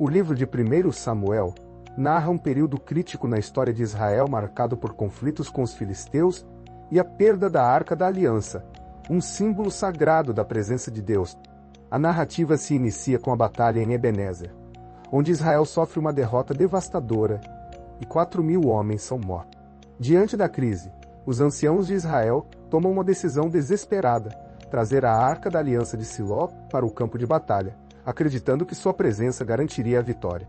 O livro de 1 Samuel narra um período crítico na história de Israel marcado por conflitos com os filisteus e a perda da Arca da Aliança, um símbolo sagrado da presença de Deus. A narrativa se inicia com a batalha em Ebenezer, onde Israel sofre uma derrota devastadora e 4.000 homens são mortos. Diante da crise, os anciãos de Israel tomam uma decisão desesperada: trazer a Arca da Aliança de Siló para o campo de batalha, acreditando que sua presença garantiria a vitória.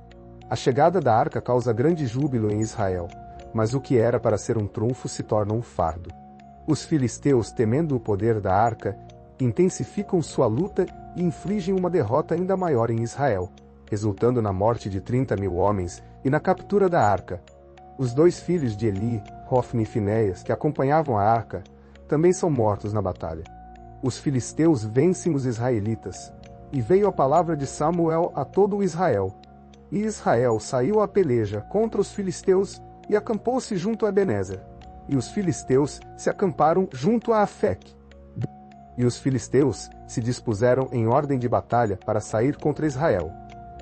A chegada da arca causa grande júbilo em Israel, mas o que era para ser um trunfo se torna um fardo. Os filisteus, temendo o poder da arca, intensificam sua luta e infligem uma derrota ainda maior em Israel, resultando na morte de 30.000 homens e na captura da arca. Os 2 filhos de Eli, Hofni e Finéias, que acompanhavam a arca, também são mortos na batalha. Os filisteus vencem os israelitas, e veio a palavra de Samuel a todo o Israel. E Israel saiu à peleja contra os filisteus e acampou-se junto a Ebenezer. E os filisteus se acamparam junto a Afec. E os filisteus se dispuseram em ordem de batalha para sair contra Israel.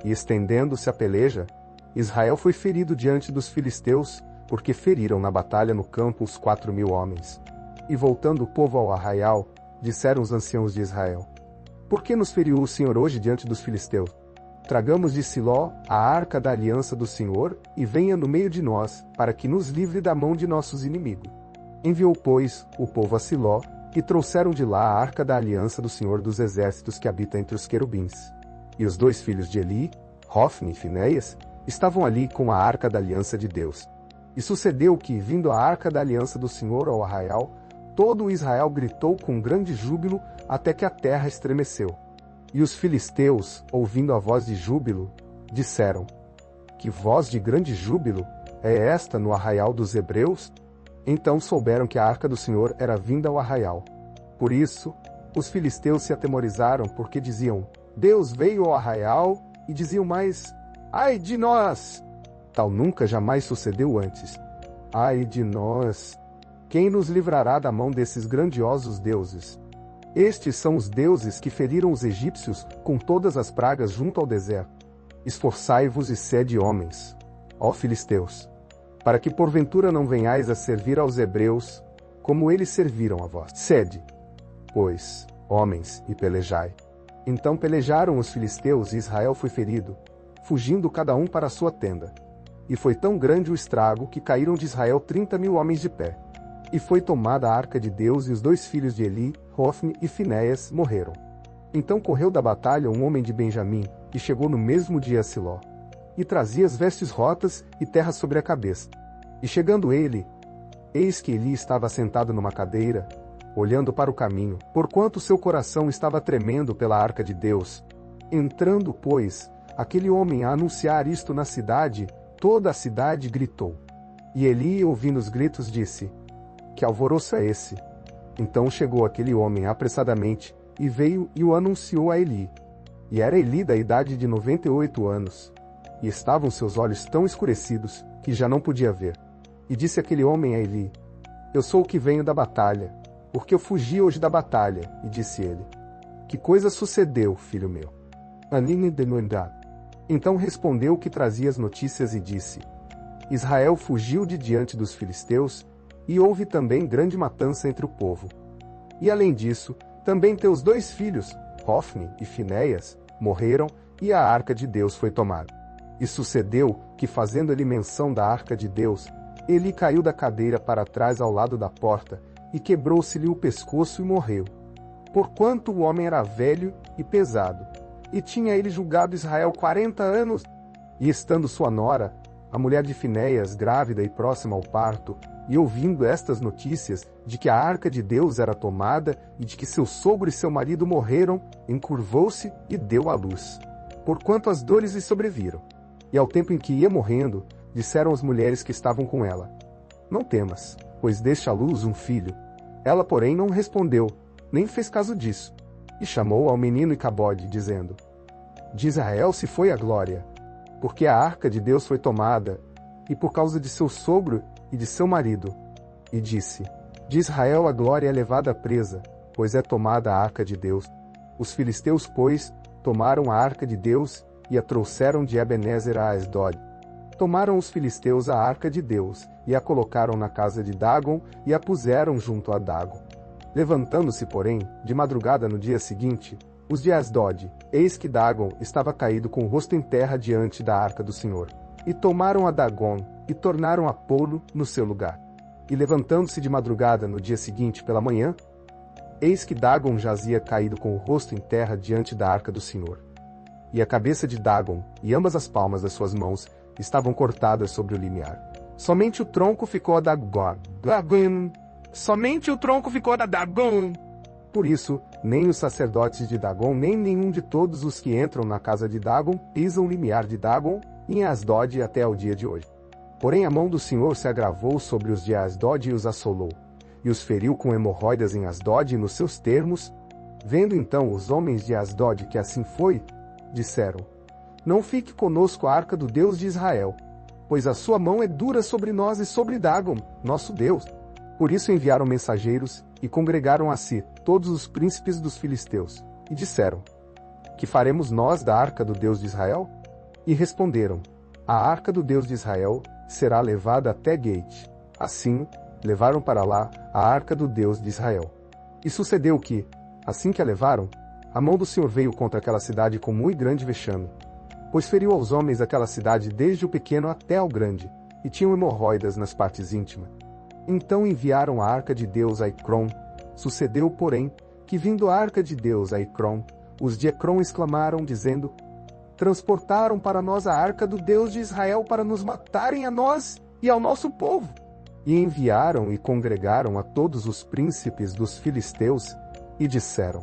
E estendendo-se a peleja, Israel foi ferido diante dos filisteus, porque feriram na batalha no campo os 4.000 homens. E voltando o povo ao arraial, disseram os anciãos de Israel: Por que nos feriu o Senhor hoje diante dos filisteus? Tragamos de Siló a arca da aliança do Senhor, e venha no meio de nós, para que nos livre da mão de nossos inimigos. Enviou, pois, o povo a Siló, e trouxeram de lá a arca da aliança do Senhor dos exércitos que habita entre os querubins. E os 2 filhos de Eli, Hofni e Finéias, estavam ali com a arca da aliança de Deus. E sucedeu que, vindo a arca da aliança do Senhor ao arraial, todo o Israel gritou com grande júbilo, até que a terra estremeceu. E os filisteus, ouvindo a voz de júbilo, disseram: Que voz de grande júbilo é esta no arraial dos hebreus? Então souberam que a arca do Senhor era vinda ao arraial. Por isso, os filisteus se atemorizaram, porque diziam: Deus veio ao arraial, e diziam mais: Ai de nós! Tal nunca jamais sucedeu antes. Ai de nós! Quem nos livrará da mão desses grandiosos deuses? Estes são os deuses que feriram os egípcios com todas as pragas junto ao deserto. Esforçai-vos e sede homens, ó filisteus, para que porventura não venhais a servir aos hebreus, como eles serviram a vós. Sede, pois, homens, e pelejai. Então pelejaram os filisteus e Israel foi ferido, fugindo cada um para a sua tenda. E foi tão grande o estrago que caíram de Israel 30.000 homens de pé. E foi tomada a arca de Deus, e os 2 filhos de Eli, Hofni e Finéias, morreram. Então correu da batalha um homem de Benjamim, e chegou no mesmo dia a Siló. E trazia as vestes rotas e terra sobre a cabeça. E chegando ele, eis que Eli estava sentado numa cadeira, olhando para o caminho, porquanto seu coração estava tremendo pela arca de Deus. Entrando, pois, aquele homem a anunciar isto na cidade, toda a cidade gritou. E Eli, ouvindo os gritos, disse: Que alvoroço é esse? Então chegou aquele homem apressadamente, e veio e o anunciou a Eli. E era Eli da idade de 98 anos. E estavam seus olhos tão escurecidos, que já não podia ver. E disse aquele homem a Eli: Eu sou o que venho da batalha, porque eu fugi hoje da batalha. E disse ele: Que coisa sucedeu, filho meu? Anine de Noindá. Então respondeu o que trazia as notícias e disse: Israel fugiu de diante dos filisteus, e houve também grande matança entre o povo. E além disso, também teus 2 filhos, Hofni e Finéias, morreram, e a arca de Deus foi tomada. E sucedeu que, fazendo ele menção da arca de Deus, Eli caiu da cadeira para trás ao lado da porta, e quebrou-se-lhe o pescoço e morreu. Porquanto o homem era velho e pesado, e tinha ele julgado Israel 40 anos. E estando sua nora, a mulher de Finéias, grávida e próxima ao parto, e ouvindo estas notícias, de que a arca de Deus era tomada, e de que seu sogro e seu marido morreram, encurvou-se e deu à luz, porquanto as dores lhe sobreviram. E ao tempo em que ia morrendo, disseram as mulheres que estavam com ela: Não temas, pois deste à luz um filho. Ela, porém, não respondeu, nem fez caso disso. E chamou ao menino Icabode, dizendo: De Israel se foi a glória, porque a arca de Deus foi tomada, e por causa de seu sogro e de seu marido. E disse: De Israel a glória é levada presa, pois é tomada a arca de Deus. Os filisteus, pois, tomaram a arca de Deus, e a trouxeram de Ebenezer a Asdod. Tomaram os filisteus a arca de Deus, e a colocaram na casa de Dagon, e a puseram junto a Dagon. Levantando-se, porém, de madrugada no dia seguinte, os de Asdod, eis que Dagon estava caído com o rosto em terra diante da arca do Senhor. E tomaram a Dagon, e tornaram a pô-lo no seu lugar. E levantando-se de madrugada no dia seguinte pela manhã, eis que Dagon jazia caído com o rosto em terra diante da arca do Senhor. E a cabeça de Dagon, e ambas as palmas das suas mãos, estavam cortadas sobre o limiar. Somente o tronco ficou a Dagon. Somente o tronco ficou a Dagon. Por isso, nem os sacerdotes de Dagon, nem nenhum de todos os que entram na casa de Dagon, pisam o limiar de Dagon, em Asdod até ao dia de hoje. Porém a mão do Senhor se agravou sobre os de Asdod e os assolou, e os feriu com hemorroidas em Asdod e nos seus termos. Vendo então os homens de Asdod que assim foi, disseram: Não fique conosco a arca do Deus de Israel, pois a sua mão é dura sobre nós e sobre Dagon, nosso Deus. Por isso enviaram mensageiros, e congregaram a si todos os príncipes dos filisteus, e disseram: Que faremos nós da arca do Deus de Israel? E responderam: A arca do Deus de Israel será levada até Gate. Assim, levaram para lá a arca do Deus de Israel. E sucedeu que, assim que a levaram, a mão do Senhor veio contra aquela cidade com muito grande vexame, pois feriu aos homens daquela cidade desde o pequeno até ao grande, e tinham hemorroidas nas partes íntimas. Então enviaram a arca de Deus a Ecrom. Sucedeu, porém, que vindo a arca de Deus a Ecrom, os de Ecrom exclamaram, dizendo: Transportaram para nós a arca do Deus de Israel para nos matarem a nós e ao nosso povo. E enviaram e congregaram a todos os príncipes dos filisteus, e disseram: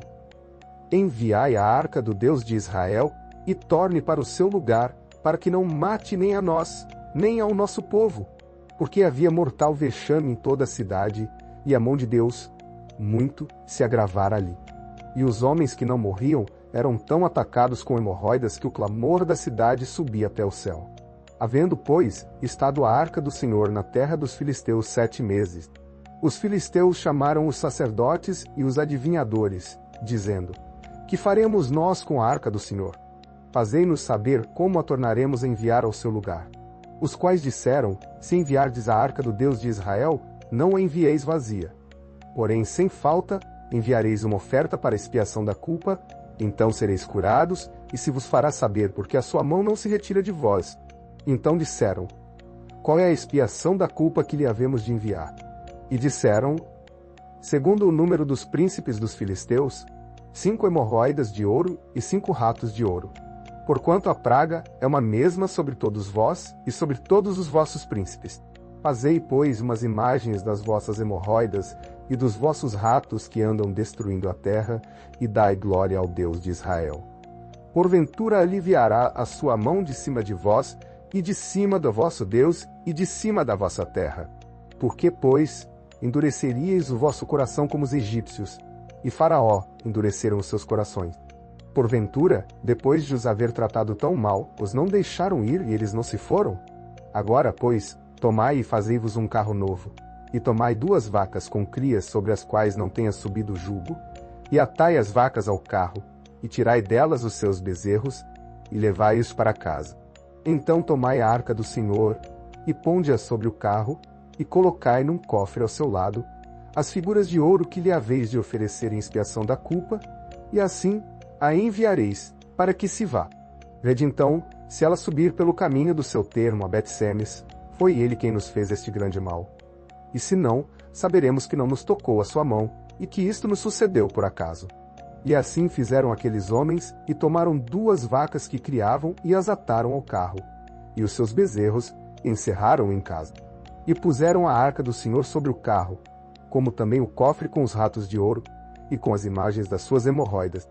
Enviai a arca do Deus de Israel, e torne para o seu lugar, para que não mate nem a nós, nem ao nosso povo, porque havia mortal vexame em toda a cidade, e a mão de Deus muito se agravara ali. E os homens que não morriam eram tão atacados com hemorroidas que o clamor da cidade subia até o céu. Havendo, pois, estado a arca do Senhor na terra dos filisteus 7 meses, os filisteus chamaram os sacerdotes e os adivinhadores, dizendo: Que faremos nós com a arca do Senhor? Fazei-nos saber como a tornaremos a enviar ao seu lugar. Os quais disseram: Se enviardes a arca do Deus de Israel, não a envieis vazia. Porém, sem falta, enviareis uma oferta para expiação da culpa, então sereis curados, e se vos fará saber porque a sua mão não se retira de vós. Então disseram: Qual é a expiação da culpa que lhe havemos de enviar? E disseram: Segundo o número dos príncipes dos filisteus, 5 hemorroidas de ouro e 5 ratos de ouro. Porquanto a praga é uma mesma sobre todos vós e sobre todos os vossos príncipes. Fazei, pois, umas imagens das vossas hemorroidas e dos vossos ratos que andam destruindo a terra, e dai glória ao Deus de Israel. Porventura aliviará a sua mão de cima de vós, e de cima do vosso Deus, e de cima da vossa terra. Porque, pois, endureceríeis o vosso coração como os egípcios, e Faraó endureceram os seus corações. Porventura, depois de os haver tratado tão mal, os não deixaram ir e eles não se foram? Agora, pois, tomai e fazei-vos um carro novo, e tomai 2 vacas com crias sobre as quais não tenha subido o jugo, e atai as vacas ao carro, e tirai delas os seus bezerros, e levai-os para casa. Então tomai a arca do Senhor, e ponde-a sobre o carro, e colocai num cofre ao seu lado as figuras de ouro que lhe haveis de oferecer em expiação da culpa, e assim a enviareis, para que se vá. Vede então, se ela subir pelo caminho do seu termo a Bet-Semes, foi ele quem nos fez este grande mal. E se não, saberemos que não nos tocou a sua mão, e que isto nos sucedeu por acaso. E assim fizeram aqueles homens, e tomaram 2 vacas que criavam, e as ataram ao carro, e os seus bezerros encerraram em casa. E puseram a arca do Senhor sobre o carro, como também o cofre com os ratos de ouro, e com as imagens das suas hemorroidas.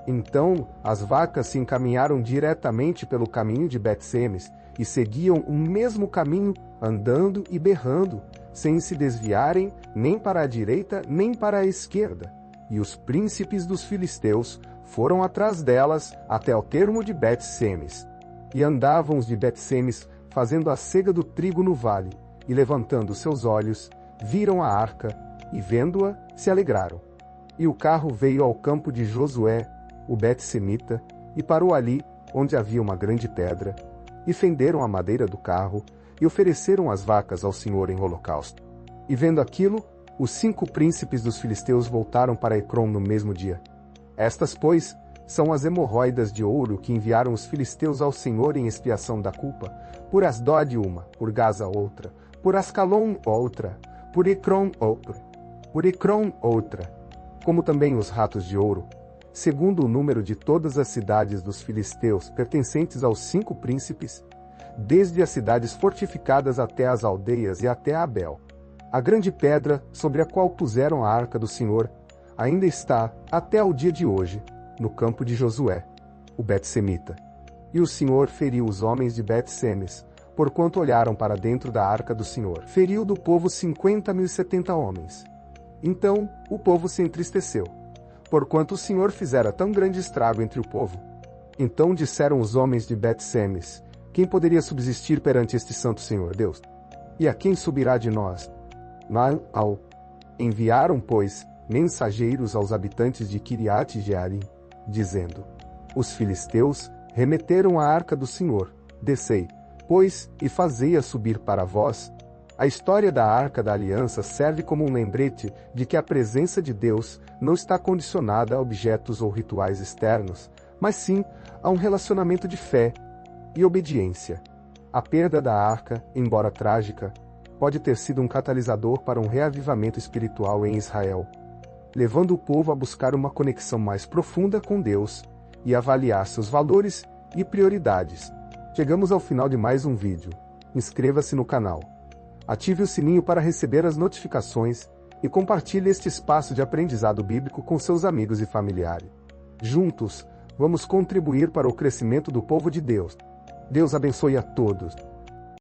Então as vacas se encaminharam diretamente pelo caminho de Bet-Semes, e seguiam o mesmo caminho, andando e berrando, sem se desviarem nem para a direita nem para a esquerda. E os príncipes dos filisteus foram atrás delas até ao termo de Bet-Semes. E andavam os de Bet-Semes fazendo a cega do trigo no vale, e levantando seus olhos, viram a arca, e vendo-a, se alegraram. E o carro veio ao campo de Josué, o Bet-Semita, e parou ali, onde havia uma grande pedra, e fenderam a madeira do carro, e ofereceram as vacas ao Senhor em holocausto. E vendo aquilo, os 5 príncipes dos filisteus voltaram para Ecrom no mesmo dia. Estas, pois, são as hemorroidas de ouro que enviaram os filisteus ao Senhor em expiação da culpa, por Asdod uma, por Gaza outra, por Ascalon outra, por Ecrom outra, como também os ratos de ouro, segundo o número de todas as cidades dos filisteus pertencentes aos 5 príncipes, desde as cidades fortificadas até as aldeias e até Abel. A grande pedra sobre a qual puseram a arca do Senhor ainda está, até ao dia de hoje, no campo de Josué, o Bet-semita. E o Senhor feriu os homens de Bet-semes, porquanto olharam para dentro da arca do Senhor. Feriu do povo 50.070 homens. Então o povo se entristeceu, porquanto o Senhor fizera tão grande estrago entre o povo. Então disseram os homens de Bet-semes: quem poderia subsistir perante este santo Senhor Deus? E a quem subirá de nós? Enviaram, pois, mensageiros aos habitantes de Kiriat-Jearim, dizendo: os filisteus remeteram a arca do Senhor. Descei, pois, e fazei-a subir para vós. A história da Arca da Aliança serve como um lembrete de que a presença de Deus não está condicionada a objetos ou rituais externos, mas sim a um relacionamento de fé e obediência. A perda da arca, embora trágica, pode ter sido um catalisador para um reavivamento espiritual em Israel, levando o povo a buscar uma conexão mais profunda com Deus e avaliar seus valores e prioridades. Chegamos ao final de mais um vídeo. Inscreva-se no canal. Ative o sininho para receber as notificações e compartilhe este espaço de aprendizado bíblico com seus amigos e familiares. Juntos, vamos contribuir para o crescimento do povo de Deus. Deus abençoe a todos.